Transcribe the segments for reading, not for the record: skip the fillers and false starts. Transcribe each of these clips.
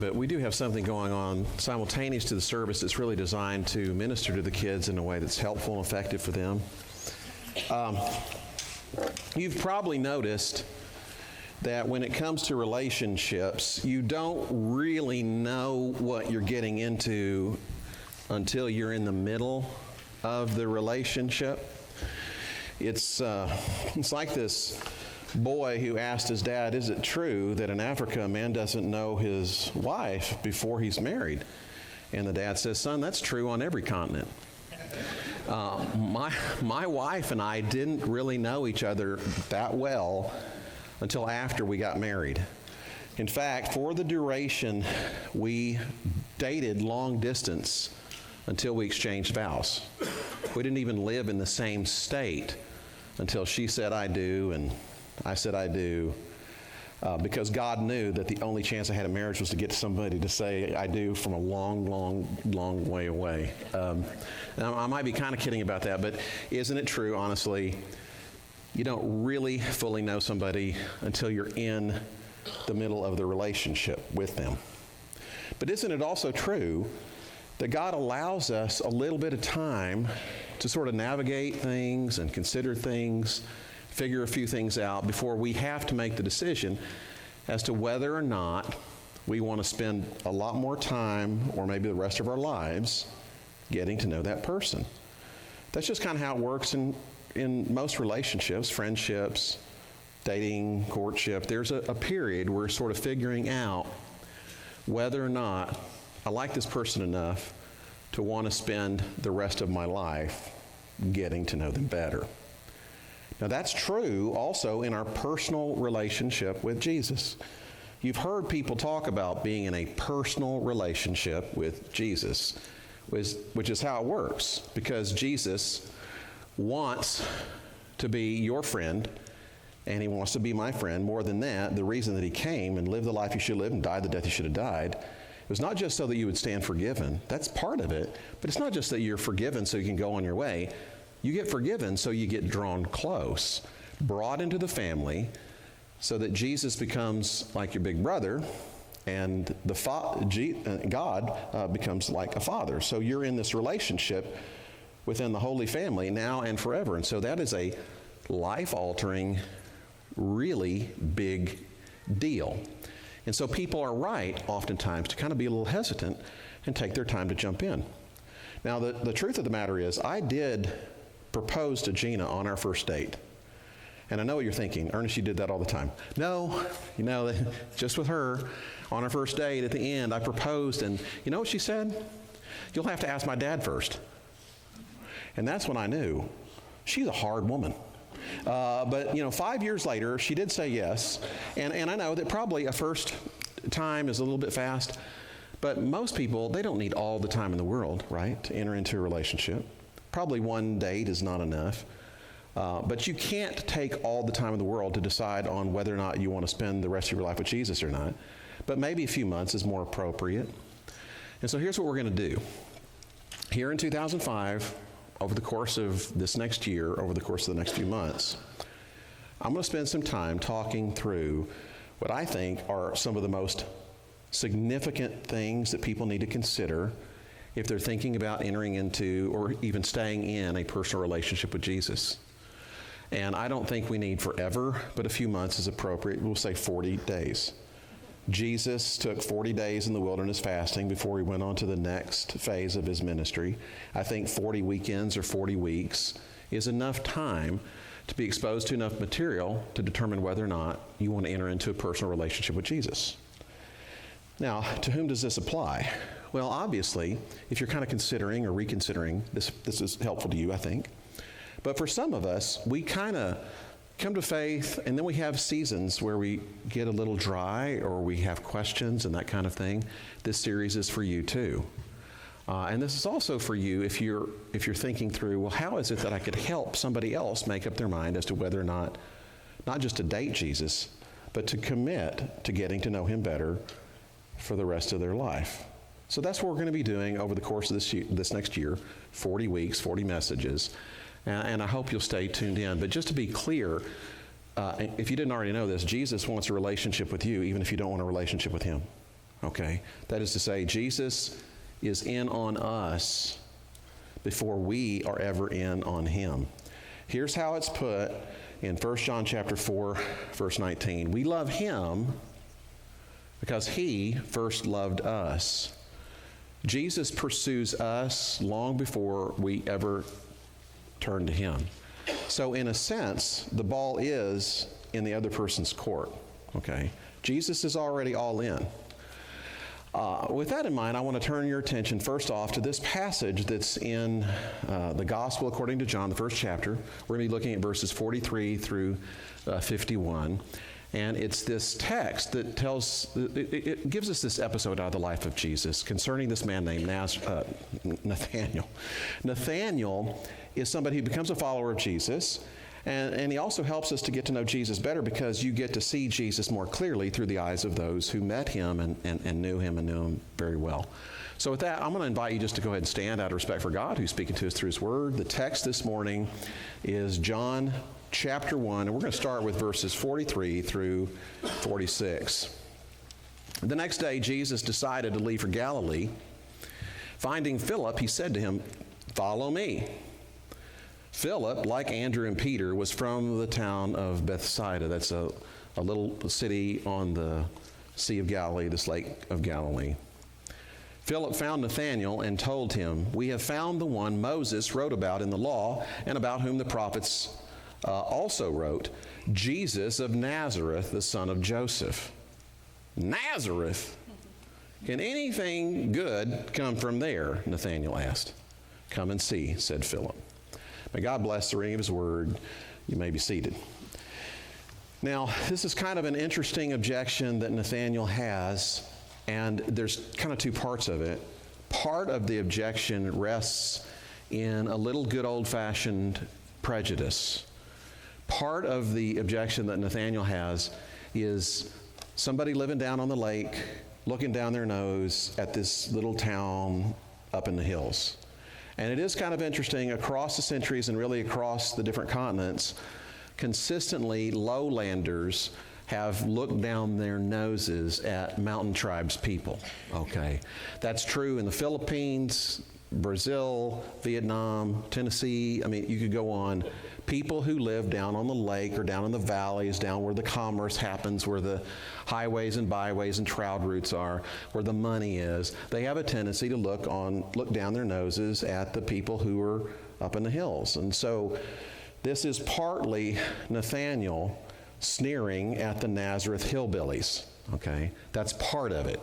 But we do have something going on simultaneous to the service that's really designed to minister to the kids in a way that's helpful and effective for them. You've probably noticed that when it comes to relationships, you don't really know what you're getting into until you're in the middle of the relationship. It's like this boy who asked his dad, is it true that in Africa a man doesn't know his wife before he's married? And the dad says, son, that's true on every continent. My wife and I didn't really know each other that well until after we got married. In fact, for the duration, we dated long distance until we exchanged vows. We didn't even live in the same state until she said I do and I said I do, because God knew that the only chance I had of marriage was to get somebody to say I do from a long, long, long way away. Now, I might be kind of kidding about that, but isn't it true, honestly, you don't really fully know somebody until you're in the middle of the relationship with them. But isn't it also true that God allows us a little bit of time to sort of navigate things and consider things, figure a few things out before we have to make the decision as to whether or not we want to spend a lot more time, or maybe the rest of our lives, getting to know that person. That's just kind of how it works in most relationships, friendships, dating, courtship. There's a period where we're sort of figuring out whether or not I like this person enough to want to spend the rest of my life getting to know them better. Now that's true also in our personal relationship with Jesus. You've heard people talk about being in a personal relationship with Jesus, which is how it works, because Jesus wants to be your friend, and he wants to be my friend. More than that, the reason that he came and lived the life you should live and died the death you should have died, it was not just so that you would stand forgiven. That's part of it, but it's not just that you're forgiven so you can go on your way. You get forgiven so you get drawn close, brought into the family, so that Jesus becomes like your big brother, and God becomes like a father. So you're in this relationship within the Holy Family now and forever. And so that is a life-altering, really big deal. And so people are right oftentimes to kind of be a little hesitant and take their time to jump in. Now the truth of the matter is, I did propose to Gina on our first date. And I know what you're thinking, Ernest, you did that all the time. No, just with her, on our first date at the end, I proposed, and you know what she said? You'll have to ask my dad first. And that's when I knew she's a hard woman. But 5 years later, she did say yes. And I know that probably a first time is a little bit fast, but most people, they don't need all the time in the world, right, to enter into a relationship. Probably one date is not enough. But you can't take all the time in the world to decide on whether or not you want to spend the rest of your life with Jesus or not. But maybe a few months is more appropriate. And so here's what we're going to do. Here in 2005, over the course of this next year, over the course of the next few months, I'm going to spend some time talking through what I think are some of the most significant things that people need to consider if they're thinking about entering into or even staying in a personal relationship with Jesus. And I don't think we need forever, but a few months is appropriate. We'll say 40 days. Jesus took 40 days in the wilderness fasting before he went on to the next phase of his ministry. I think 40 weekends or 40 weeks is enough time to be exposed to enough material to determine whether or not you want to enter into a personal relationship with Jesus. Now, to whom does this apply? Well, obviously, if you're kind of considering or reconsidering, this is helpful to you, I think. But for some of us, we kind of come to faith, and then we have seasons where we get a little dry or we have questions and that kind of thing. This series is for you too. And this is also for you if you're thinking through, well, how is it that I could help somebody else make up their mind as to whether or not just to date Jesus, but to commit to getting to know him better for the rest of their life. So that's what we're going to be doing over the course of this next year, 40 weeks, 40 messages. And I hope you'll stay tuned in. But just to be clear, if you didn't already know this, Jesus wants a relationship with you even if you don't want a relationship with him. Okay? That is to say, Jesus is in on us before we are ever in on him. Here's how it's put in 1 John chapter 4, verse 19. We love him because he first loved us. Jesus pursues us long before we ever turn to him. So in a sense, the ball is in the other person's court. Okay? Jesus is already all in. With that in mind, I want to turn your attention first off to this passage that's in the Gospel according to John, the first chapter. We're going to be looking at verses 43 through 51. And it's this text that it gives us this episode out of the life of Jesus concerning this man named Nathaniel. Nathaniel is somebody who becomes a follower of Jesus. And he also helps us to get to know Jesus better because you get to see Jesus more clearly through the eyes of those who met him and knew him very well. So with that, I'm going to invite you just to go ahead and stand out of respect for God who's speaking to us through his word. The text this morning is John chapter 1, and we're going to start with verses 43 through 46. The next day, Jesus decided to leave for Galilee. Finding Philip, he said to him, "Follow me." Philip, like Andrew and Peter, was from the town of Bethsaida. That's a little city on the Sea of Galilee, this Lake of Galilee. Philip found Nathanael and told him, "We have found the one Moses wrote about in the law and about whom the prophets also wrote, Jesus of Nazareth, the son of Joseph." Nazareth? Can anything good come from there? Nathanael asked. "Come and see," said Philip. May God bless the reading of his word. You may be seated. Now, this is kind of an interesting objection that Nathaniel has, and there's kind of two parts of it. Part of the objection rests in a little good old-fashioned prejudice. Part of the objection that Nathaniel has is somebody living down on the lake, looking down their nose at this little town up in the hills. And it is kind of interesting, across the centuries and really across the different continents, consistently lowlanders have looked down their noses at mountain tribes people, okay? That's true in the Philippines, Brazil, Vietnam, Tennessee. I mean, you could go on. People who live down on the lake or down in the valleys, down where the commerce happens, where the highways and byways and trout routes are, where the money is, they have a tendency to look down their noses at the people who are up in the hills. And so this is partly Nathaniel sneering at the Nazareth hillbillies, okay? That's part of it.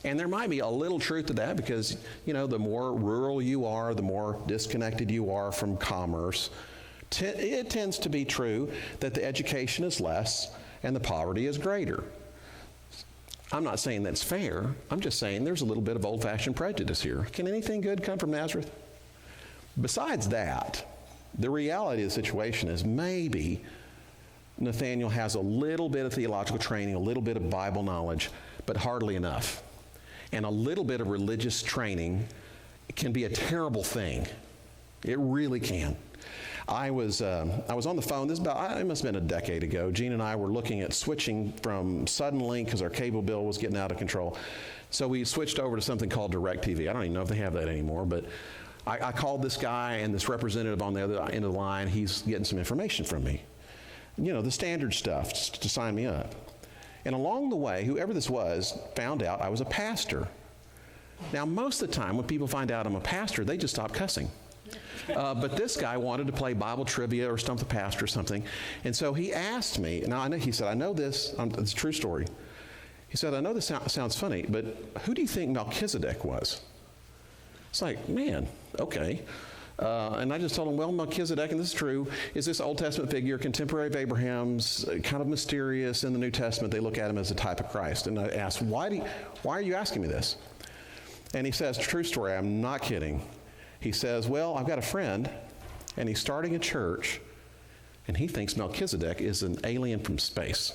And there might be a little truth to that because, you know, the more rural you are, the more disconnected you are from commerce. It tends to be true that the education is less and the poverty is greater. I'm not saying that's fair. I'm just saying there's a little bit of old-fashioned prejudice here. Can anything good come from Nazareth? Besides that, the reality of the situation is maybe Nathaniel has a little bit of theological training, a little bit of Bible knowledge, but hardly enough. And a little bit of religious training can be a terrible thing. It really can. I was on the phone, it must have been a decade ago. Gene and I were looking at switching from Suddenlink because our cable bill was getting out of control. So we switched over to something called DirecTV. I don't even know if they have that anymore, but I called this guy and this representative on the other end of the line. He's getting some information from me. You know, the standard stuff to sign me up. And along the way, whoever this was found out I was a pastor. Now, most of the time when people find out I'm a pastor, they just stop cussing. But this guy wanted to play Bible trivia or stump the pastor or something. And so he asked me, he said, I know this, it's a true story. He said, I know this sounds funny, but who do you think Melchizedek was? It's like, man, okay. And I just told him, well, Melchizedek, and this is true, is this Old Testament figure, contemporary of Abraham's, kind of mysterious in the New Testament. They look at him as a type of Christ. And I asked, why are you asking me this? And he says, true story, I'm not kidding. He says, well, I've got a friend, and he's starting a church, and he thinks Melchizedek is an alien from space.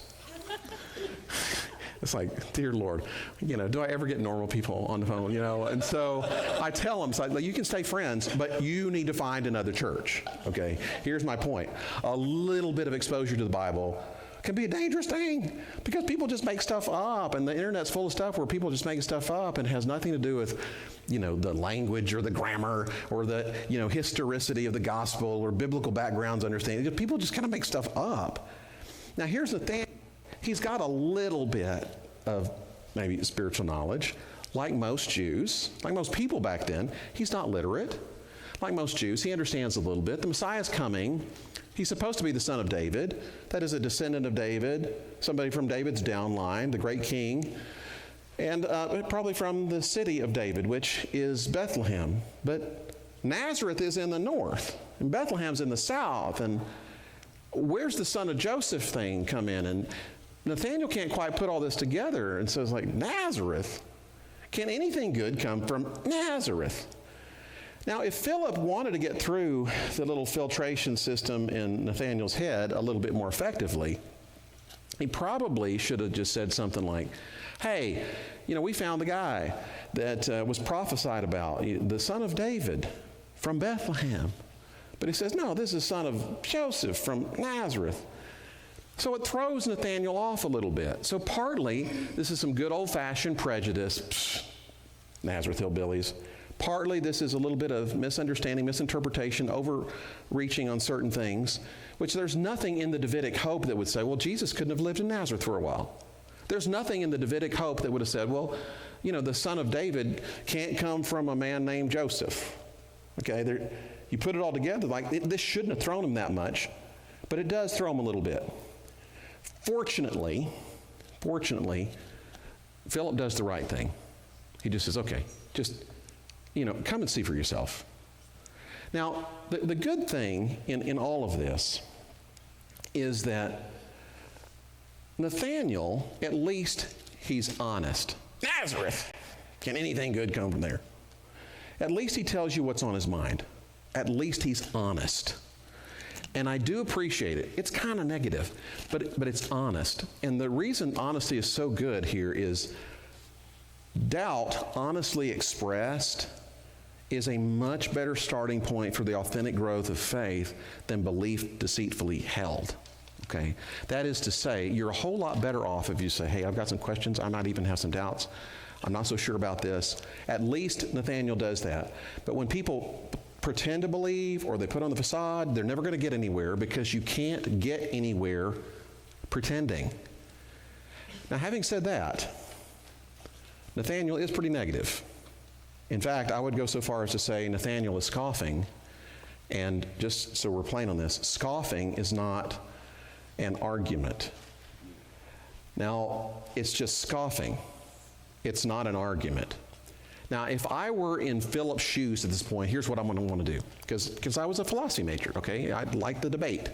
It's like, dear Lord, do I ever get normal people on the phone, And so I tell them, you can stay friends, but you need to find another church, okay? Here's my point. A little bit of exposure to the Bible can be a dangerous thing because people just make stuff up, and the internet's full of stuff where people just make stuff up and has nothing to do with, the language or the grammar or the, historicity of the gospel or biblical backgrounds understanding. People just kind of make stuff up. Now here's the thing. He's got a little bit of maybe spiritual knowledge, like most Jews, like most people back then. He's not literate. Like most Jews, he understands a little bit. The Messiah's coming. He's supposed to be the son of David. That is a descendant of David, somebody from David's downline, the great king, and probably from the city of David, which is Bethlehem. But Nazareth is in the north, and Bethlehem's in the south. And where's the son of Joseph thing come in? And Nathaniel can't quite put all this together, and so it's like, Nazareth? Can anything good come from Nazareth? Now, if Philip wanted to get through the little filtration system in Nathaniel's head a little bit more effectively, he probably should have just said something like, hey, we found the guy that was prophesied about, the son of David from Bethlehem. But he says, no, this is son of Joseph from Nazareth. So it throws Nathaniel off a little bit. So partly, this is some good old-fashioned prejudice, Nazareth hillbillies. Partly, this is a little bit of misunderstanding, misinterpretation, overreaching on certain things, which there's nothing in the Davidic hope that would say, well, Jesus couldn't have lived in Nazareth for a while. There's nothing in the Davidic hope that would have said, well, the son of David can't come from a man named Joseph. Okay, you put it all together, this shouldn't have thrown him that much, but it does throw him a little bit. Fortunately, Philip does the right thing. He just says, okay, just come and see for yourself. Now, the good thing in all of this is that Nathaniel, at least he's honest. Nazareth! Can anything good come from there? At least he tells you what's on his mind. At least he's honest. And I do appreciate it. It's kind of negative, but it's honest. And the reason honesty is so good here is doubt, honestly expressed, is a much better starting point for the authentic growth of faith than belief deceitfully held. Okay? That is to say, you're a whole lot better off if you say, hey, I've got some questions. I might even have some doubts. I'm not so sure about this. At least Nathaniel does that. But when people pretend to believe or they put on the facade, they're never going to get anywhere because you can't get anywhere pretending. Now, having said that, Nathaniel is pretty negative. In fact, I would go so far as to say Nathaniel is scoffing. And just so we're plain on this, scoffing is not an argument. Now, it's just scoffing. It's not an argument. Now, if I were in Philip's shoes at this point, here's what I'm going to want to do. Because I was a philosophy major, okay? I'd like the debate.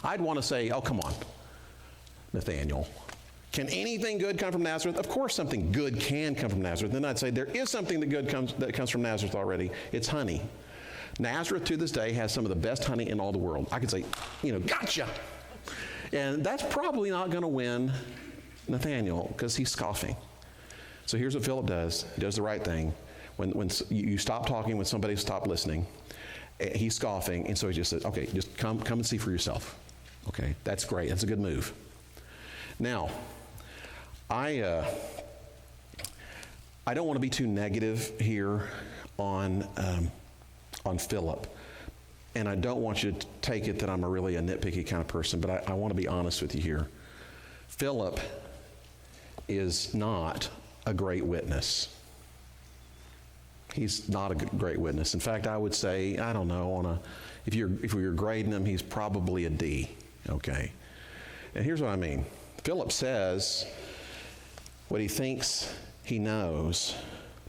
I'd want to say, oh, come on, Nathaniel. Can anything good come from Nazareth? Of course something good can come from Nazareth. Then I'd say there is something that comes from Nazareth already. It's honey. Nazareth to this day has some of the best honey in all the world. I could say, gotcha. And that's probably not going to win Nathaniel because he's scoffing. So here's what Philip does. He does the right thing. When you stop talking, when somebody stops listening, he's scoffing, and so he just says, okay, just come and see for yourself. Okay, that's great. That's a good move. Now, I don't want to be too negative here on Philip, and I don't want you to take it that I'm really a nitpicky kind of person, but I want to be honest with you here. Philip is not a great witness. He's not a great witness. In fact, I would say, I don't know, if we were grading him, he's probably a D, okay? And here's what I mean. Philip says what he thinks he knows,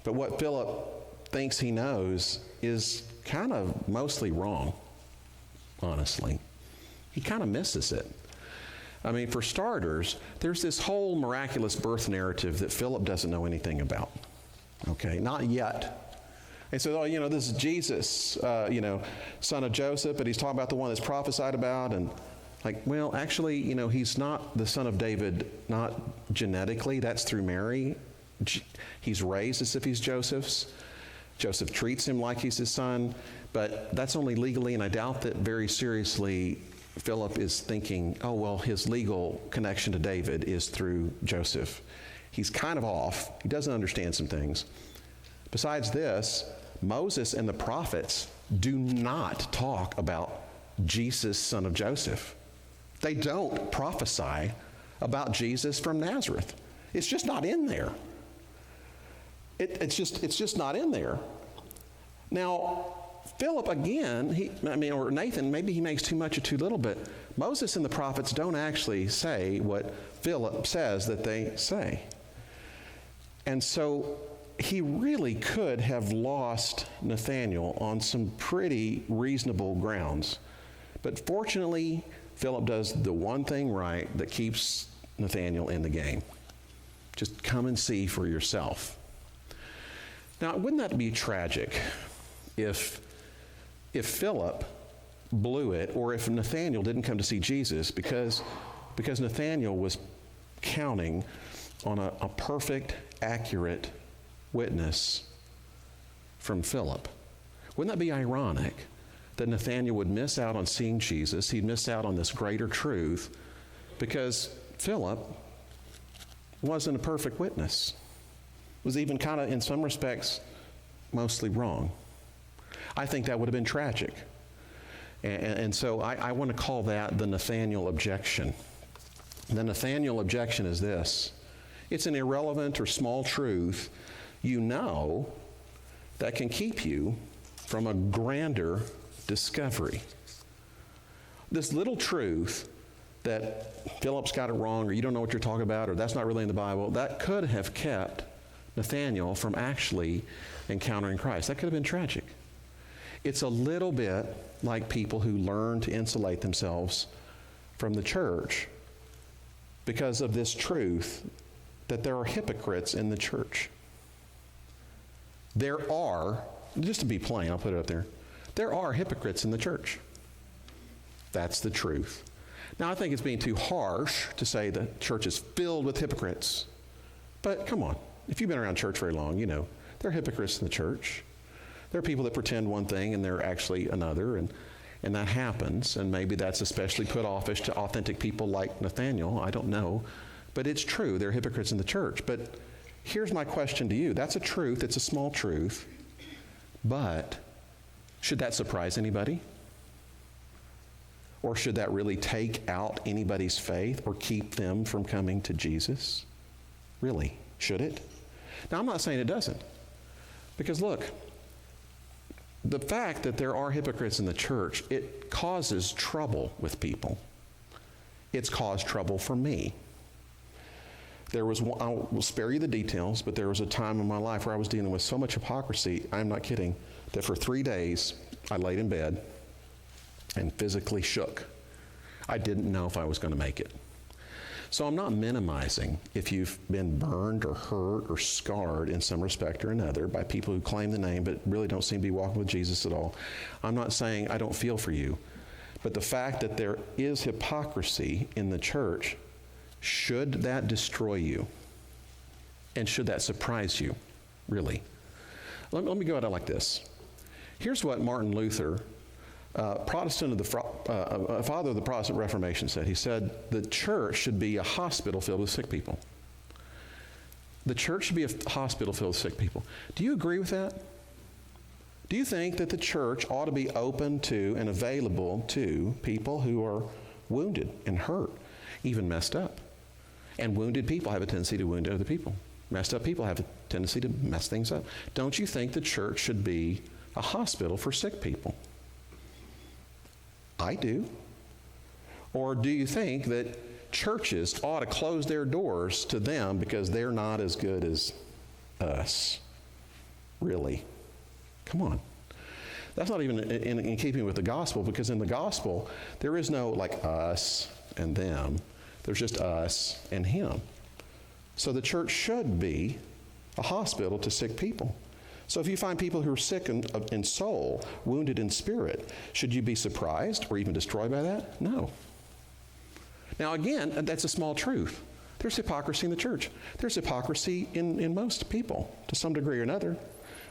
but what Philip thinks he knows is kind of mostly wrong, honestly. He kind of misses it. I mean, for starters, there's this whole miraculous birth narrative that Philip doesn't know anything about. Okay, not yet. And so, this is Jesus, son of Joseph, but he's talking about the one that's prophesied about, and actually, he's not the son of David, not genetically, that's through Mary. He's raised as if he's Joseph's. Joseph treats him like he's his son, but that's only legally, and I doubt that very seriously Philip is thinking, oh, well, his legal connection to David is through Joseph. He's kind of off. He doesn't understand some things. Besides this, Moses and the prophets do not talk about Jesus, son of Joseph. They don't prophesy about Jesus from Nazareth. It's just not in there. It's just not in there. Now, Philip, again, or Nathan, maybe he makes too much or too little, but Moses and the prophets don't actually say what Philip says that they say. And so he really could have lost Nathaniel on some pretty reasonable grounds. But fortunately, Philip does the one thing right that keeps Nathaniel in the game. Just come and see for yourself. Now, wouldn't that be tragic if Philip blew it, or if Nathaniel didn't come to see Jesus because Nathaniel was counting on a perfect, accurate witness from Philip? Wouldn't that be ironic that Nathaniel would miss out on seeing Jesus? He'd miss out on this greater truth because Philip wasn't a perfect witness. Was even kind of, in some respects, mostly wrong. I think that would have been tragic. And so I want to call that the Nathaniel objection. The Nathaniel objection is this. It's an irrelevant or small truth you know that can keep you from a grander discovery. This little truth that Philip's got it wrong, or you don't know what you're talking about, or that's not really in the Bible, that could have kept Nathaniel from actually encountering Christ. That could have been tragic. It's a little bit like people who learn to insulate themselves from the church because of this truth that there are hypocrites in the church. There are, just to be plain, I'll put it up there are hypocrites in the church. That's the truth. Now, I think it's being too harsh to say the church is filled with hypocrites. But come on, if you've been around church very long, you know, there are hypocrites in the church. There are people that pretend one thing and they're actually another, and that happens, and maybe that's especially put offish to authentic people like Nathaniel, I don't know. But it's true, there are hypocrites in the church. But here's my question to you. That's a truth, it's a small truth, but should that surprise anybody? Or should that really take out anybody's faith or keep them from coming to Jesus? Really, should it? Now, I'm not saying it doesn't. Because look, the fact that there are hypocrites in the church, it causes trouble with people. It's caused trouble for me. I will spare you the details, but there was a time in my life where I was dealing with so much hypocrisy, I'm not kidding, that for 3 days I laid in bed and physically shook. I didn't know if I was going to make it. So I'm not minimizing if you've been burned or hurt or scarred in some respect or another by people who claim the name but really don't seem to be walking with Jesus at all. I'm not saying I don't feel for you. But the fact that there is hypocrisy in the church, should that destroy you? And should that surprise you? Really? Let me go at it like this. Here's what Martin Luther, father of the Protestant Reformation, said. He said, the church should be a hospital filled with sick people. The church should be a hospital filled with sick people. Do you agree with that? Do you think that the church ought to be open to and available to people who are wounded and hurt, even messed up? And wounded people have a tendency to wound other people. Messed up people have a tendency to mess things up. Don't you think the church should be a hospital for sick people? I do. Or do you think that churches ought to close their doors to them because they're not as good as us? Really? Come on. That's not even in keeping with the gospel, because in the gospel, there is no like us and them. There's just us and him. So the church should be a hospital to sick people. So if you find people who are sick in soul, wounded in spirit, should you be surprised or even destroyed by that? No. Now again, that's a small truth. There's hypocrisy in the church. There's hypocrisy in most people to some degree or another.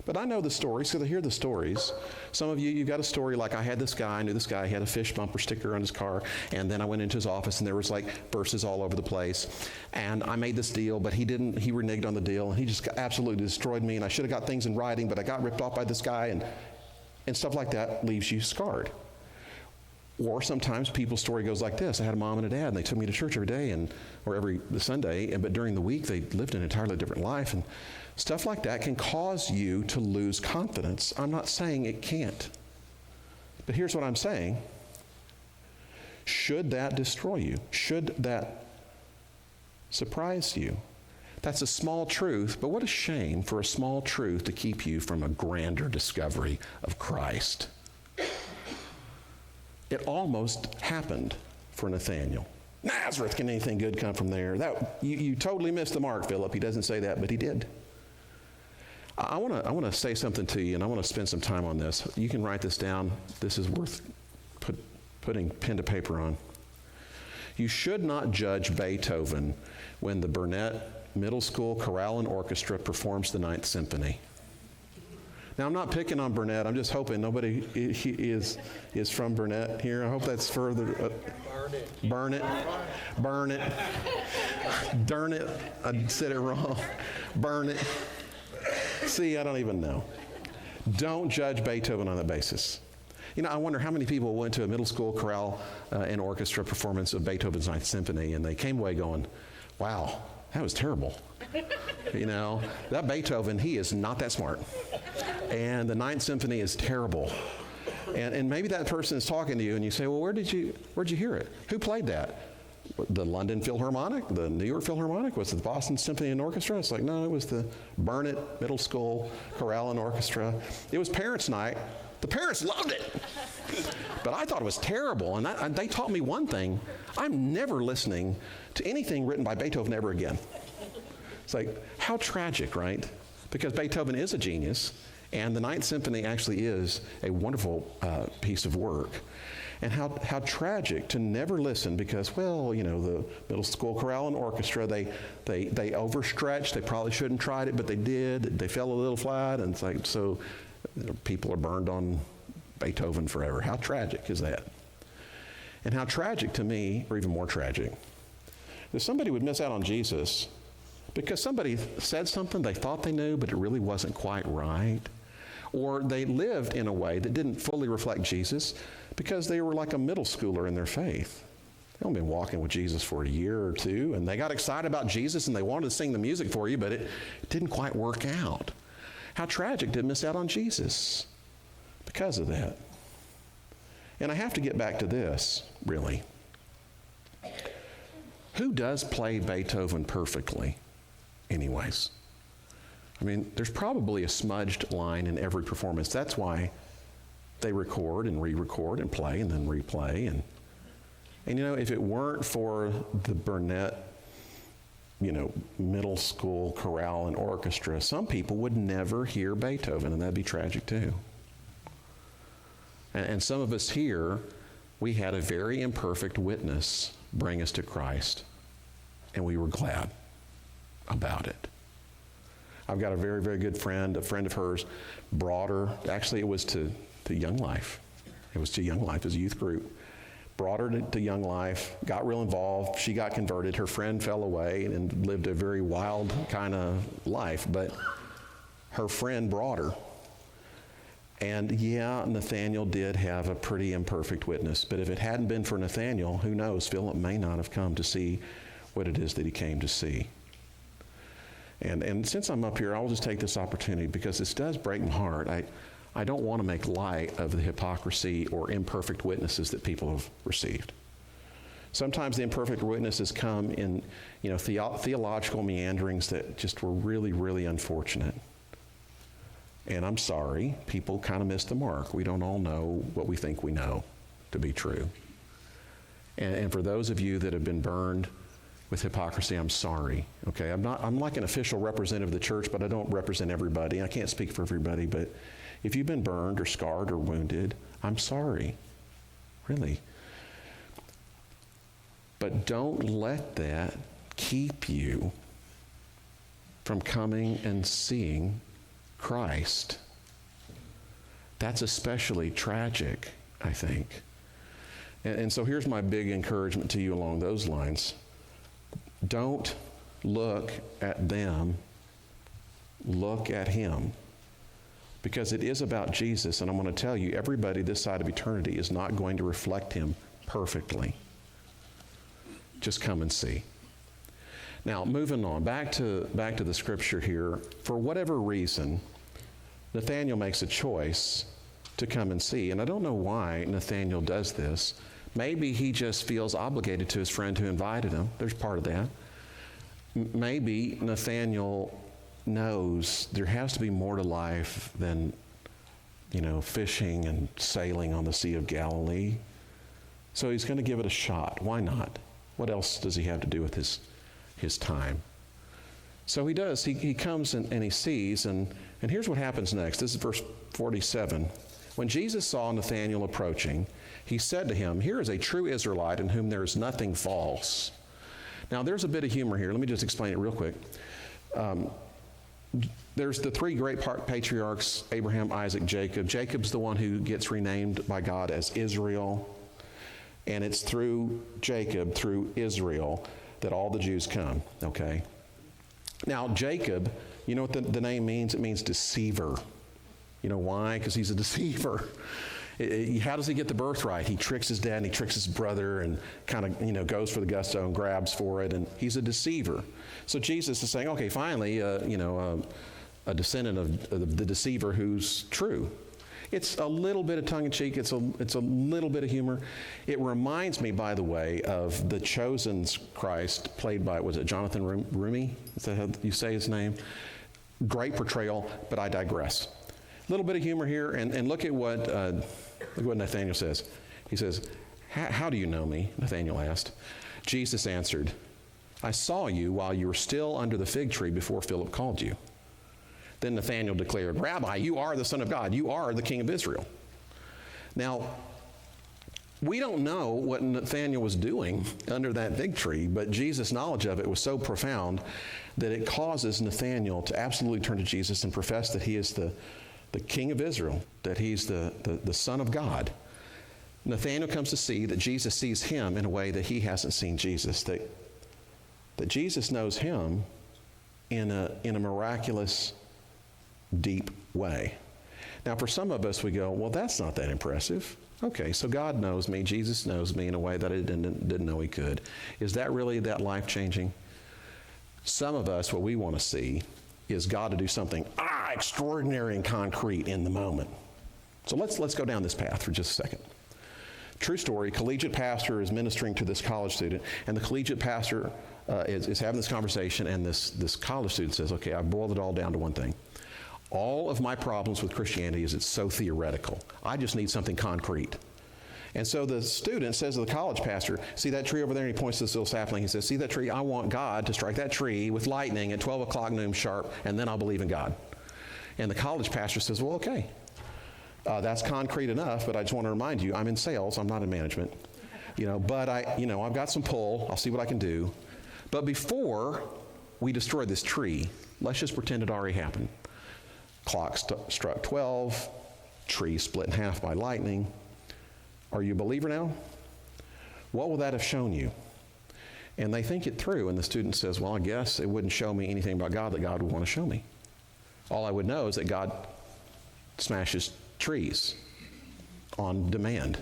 But I know the stories because I hear the stories. Some of you, you've got a story like I had this guy, I knew this guy, he had a fish bumper sticker on his car, and then I went into his office and there was like verses all over the place. And I made this deal, but he reneged on the deal, and he just absolutely destroyed me, and I should have got things in writing, but I got ripped off by this guy, and stuff like that leaves you scarred. Or sometimes people's story goes like this. I had a mom and a dad, and they took me to church every day or every Sunday, but during the week they lived an entirely different life. And stuff like that can cause you to lose confidence. I'm not saying it can't. But here's what I'm saying. Should that destroy you? Should that surprise you? That's a small truth, but what a shame for a small truth to keep you from a grander discovery of Christ. It almost happened for Nathaniel. Nazareth, can anything good come from there? You totally missed the mark, Philip. He doesn't say that, but he did. I want to say something to you, and I want to spend some time on this. You can write this down. This is worth putting pen to paper on. You should not judge Beethoven when the Burnett Middle School Chorale and Orchestra performs the Ninth Symphony. Now, I'm not picking on Burnett. I'm just hoping nobody is from Burnett here. I hope that's further. Burn it. Darn it. I said it wrong. Burn it. See, I don't even know. Don't judge Beethoven on that basis. You know, I wonder how many people went to a middle school chorale and orchestra performance of Beethoven's Ninth Symphony, and they came away going, wow, that was terrible. You know, that Beethoven, he is not that smart. And the Ninth Symphony is terrible. And maybe that person is talking to you and you say, well, where'd you hear it? Who played that? The London Philharmonic? The New York Philharmonic? Was it the Boston Symphony and Orchestra? It's like, no, it was the Burnett Middle School Chorale and Orchestra. It was parents' night. The parents loved it. But I thought it was terrible. And they taught me one thing. I'm never listening to anything written by Beethoven ever again. It's like, how tragic, right? Because Beethoven is a genius, and the Ninth Symphony actually is a wonderful piece of work. And how tragic to never listen because, well, you know, the middle school chorale and orchestra, they overstretched. They probably shouldn't have tried it, but they did. They fell a little flat, and it's like, so people are burned on Beethoven forever. How tragic is that? And how tragic to me, or even more tragic, that somebody would miss out on Jesus because somebody said something they thought they knew, but it really wasn't quite right. Or they lived in a way that didn't fully reflect Jesus because they were like a middle schooler in their faith. They've only been walking with Jesus for a year or two, and they got excited about Jesus, and they wanted to sing the music for you, but it didn't quite work out. How tragic to miss out on Jesus because of that. And I have to get back to this, really. Who does play Beethoven perfectly? Anyways, I mean, there's probably a smudged line in every performance. That's why they record and re-record and play and then replay. And you know, if it weren't for the Burnett, you know, middle school chorale and orchestra, some people would never hear Beethoven, and that'd be tragic too. And some of us here, we had a very imperfect witness bring us to Christ, and we were glad about it. I've got a very, very good friend, a friend of hers, brought her, actually it was to Young Life. It was to Young Life as a youth group. Brought her to Young Life, got real involved. She got converted. Her friend fell away and lived a very wild kind of life, but her friend brought her. And yeah, Nathaniel did have a pretty imperfect witness, but if it hadn't been for Nathaniel, who knows, Philip may not have come to see what it is that he came to see. And since I'm up here, I'll just take this opportunity because this does break my heart. I don't want to make light of the hypocrisy or imperfect witnesses that people have received. Sometimes the imperfect witnesses come in, you know, theological meanderings that just were really, really unfortunate. And I'm sorry, people kind of missed the mark. We don't all know what we think we know to be true. And for those of you that have been burned with hypocrisy, I'm sorry. Okay, I'm like an official representative of the church, but I don't represent everybody. I can't speak for everybody, but if you've been burned or scarred or wounded, I'm sorry. Really. But don't let that keep you from coming and seeing Christ. That's especially tragic, I think. And so here's my big encouragement to you along those lines. Don't look at them, look at him. Because it is about Jesus, and I'm going to tell you, everybody this side of eternity is not going to reflect him perfectly. Just come and see. Now, moving on, back to the scripture here. For whatever reason, Nathaniel makes a choice to come and see. And I don't know why Nathaniel does this. Maybe he just feels obligated to his friend who invited him. There's part of that. Maybe Nathaniel knows there has to be more to life than, fishing and sailing on the Sea of Galilee. So he's going to give it a shot. Why not? What else does he have to do with his time? So he does. He comes and he sees, and here's what happens next. This is verse 47. When Jesus saw Nathanael approaching, he said to him, "Here is a true Israelite in whom there is nothing false." Now, there's a bit of humor here. Let me just explain it real quick. There's the three great patriarchs, Abraham, Isaac, Jacob. Jacob's the one who gets renamed by God as Israel. And it's through Jacob, through Israel, that all the Jews come, okay? Now, Jacob, you know what the name means? It means deceiver. You know why? Because he's a deceiver. How does he get the birthright? He tricks his dad and he tricks his brother and kind of, goes for the gusto and grabs for it, and he's a deceiver. So Jesus is saying, okay, finally, a descendant of the deceiver who's true. It's a little bit of tongue-in-cheek. It's a little bit of humor. It reminds me, by the way, of the Chosen's Christ, played by, was it Jonathan Rumi? Is that how you say his name? Great portrayal, but I digress. A little bit of humor here, and look at what Nathaniel says. He says, "How do you know me?" Nathaniel asked. Jesus answered, "I saw you while you were still under the fig tree before Philip called you." Then Nathanael declared, "Rabbi, you are the Son of God. You are the King of Israel." Now, we don't know what Nathanael was doing under that fig tree, but Jesus' knowledge of it was so profound that it causes Nathanael to absolutely turn to Jesus and profess that he is the King of Israel, that he's the Son of God. Nathanael comes to see that Jesus sees him in a way that he hasn't seen Jesus, that Jesus knows him in a miraculous, deep way. Now, for some of us, we go, well, that's not that impressive. Okay, so God knows me, Jesus knows me in a way that I didn't know he could. Is that really that life-changing? Some of us, what we want to see is God to do something extraordinary and concrete in the moment. So let's go down this path for just a second. True story, collegiate pastor is ministering to this college student, and the collegiate pastor is having this conversation, and this college student says, okay, I've boiled it all down to one thing. All of my problems with Christianity is it's so theoretical. I just need something concrete. And so the student says to the college pastor, see that tree over there? And he points to this little sapling. He says, see that tree? I want God to strike that tree with lightning at 12 o'clock noon sharp, and then I'll believe in God. And the college pastor says, well, okay. That's concrete enough, but I just want to remind you, I'm in sales, I'm not in management. But I've got some pull, I'll see what I can do. But before we destroy this tree, let's just pretend it already happened. Clock struck 12, tree split in half by lightning. Are you a believer now? What will that have shown you? And they think it through, and the student says, well, I guess it wouldn't show me anything about God that God would want to show me. All I would know is that God smashes trees on demand.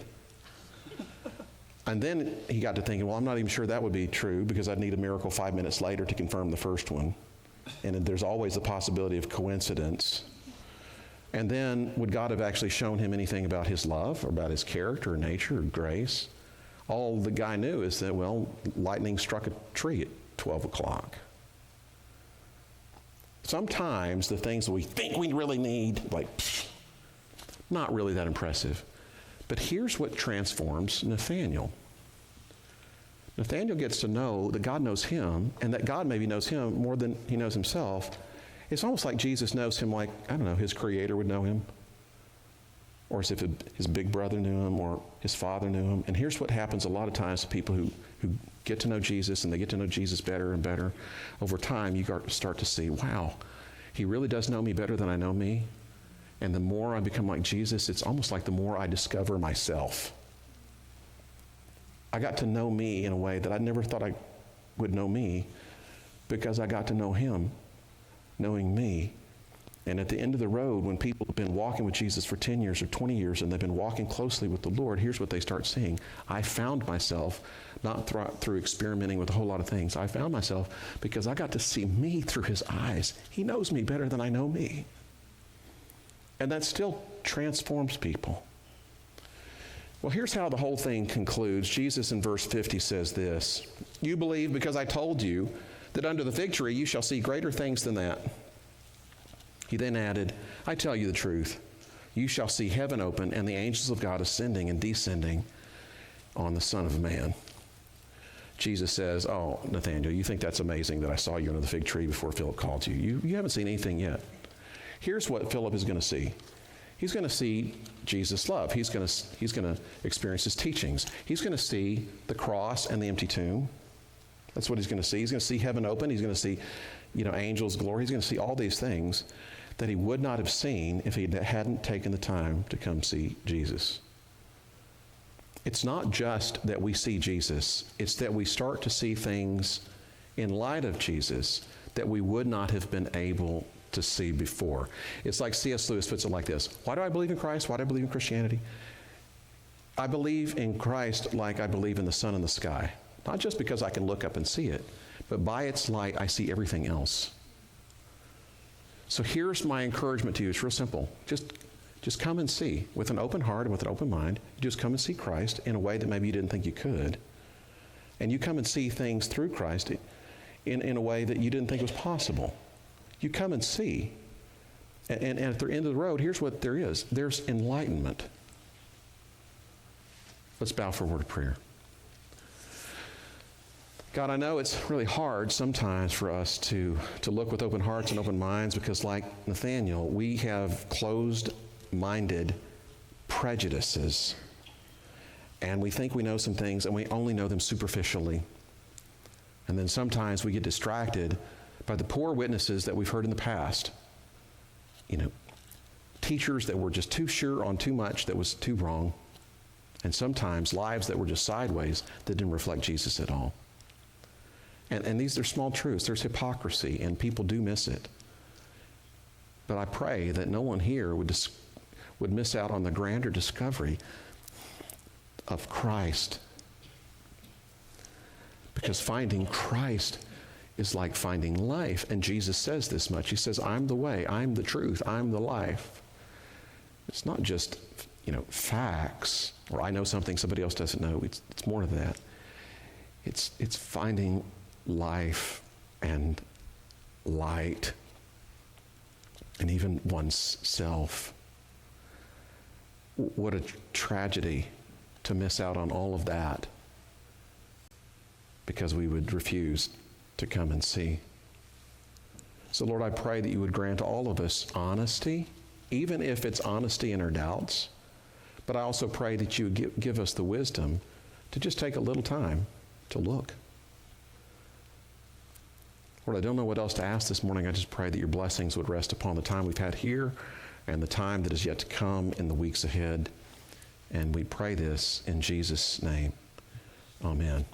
And then he got to thinking, well, I'm not even sure that would be true because I'd need a miracle 5 minutes later to confirm the first one. And there's always the possibility of coincidence. And then would God have actually shown him anything about his love or about his character or nature or grace? All the guy knew is that, well, lightning struck a tree at 12 o'clock. Sometimes the things that we think we really need, not really that impressive. But here's what transforms Nathaniel. Nathaniel gets to know that God knows him, and that God maybe knows him more than he knows himself. It's almost like Jesus knows him like, I don't know, his creator would know him. Or as if his big brother knew him, or his father knew him. And here's what happens a lot of times to people who get to know Jesus, and they get to know Jesus better and better. Over time, you start to see, wow, He really does know me better than I know me. And the more I become like Jesus, it's almost like the more I discover myself. I got to know me in a way that I never thought I would know me, because I got to know him knowing me. And at the end of the road, when people have been walking with Jesus for 10 years or 20 years and they've been walking closely with the Lord, here's what they start seeing. I found myself, not through experimenting with a whole lot of things. I found myself because I got to see me through his eyes. He knows me better than I know me. And that still transforms people. Well, here's how the whole thing concludes. Jesus in verse 50 says this, "You believe because I told you that under the fig tree you shall see greater things than that." He then added, "I tell you the truth. You shall see heaven open and the angels of God ascending and descending on the Son of Man." Jesus says, "Oh, Nathaniel, you think that's amazing that I saw you under the fig tree before Philip called you. You haven't seen anything yet." Here's what Philip is going to see. He's going to see Jesus' love. He's going to experience his teachings. He's going to see the cross and the empty tomb. That's what he's going to see. He's going to see heaven open. He's going to see, angels' glory. He's going to see all these things that he would not have seen if he hadn't taken the time to come see Jesus. It's not just that we see Jesus. It's that we start to see things in light of Jesus that we would not have been able to see before. It's like C.S. Lewis puts it like this. Why do I believe in Christ? Why do I believe in Christianity? I believe in Christ like I believe in the sun in the sky. Not just because I can look up and see it, but by its light I see everything else. So here's my encouragement to you. It's real simple. Just come and see with an open heart and with an open mind. Just come and see Christ in a way that maybe you didn't think you could. And you come and see things through Christ in a way that you didn't think was possible. You come and see. And at the end of the road, here's what there is. There's enlightenment. Let's bow for a word of prayer. God, I know it's really hard sometimes for us to look with open hearts and open minds because, like Nathaniel, we have closed-minded prejudices. And we think we know some things, and we only know them superficially. And then sometimes we get distracted by the poor witnesses that we've heard in the past. Teachers that were just too sure on too much that was too wrong. And sometimes lives that were just sideways that didn't reflect Jesus at all. And these are small truths. There's hypocrisy, and people do miss it. But I pray that no one here would miss out on the grander discovery of Christ. Because finding Christ is like finding life. And Jesus says this much. He says, "I'm the way, I'm the truth, I'm the life." It's not just, facts, or I know something somebody else doesn't know. It's more than that. It's finding life and light and even one's self. What a tragedy to miss out on all of that because we would refuse to come and see. So Lord, I pray that you would grant all of us honesty, even if it's honesty in our doubts. But I also pray that you would give us the wisdom to just take a little time to look. Lord, I don't know what else to ask this morning. I just pray that your blessings would rest upon the time we've had here and the time that is yet to come in the weeks ahead. And we pray this in Jesus' name. Amen.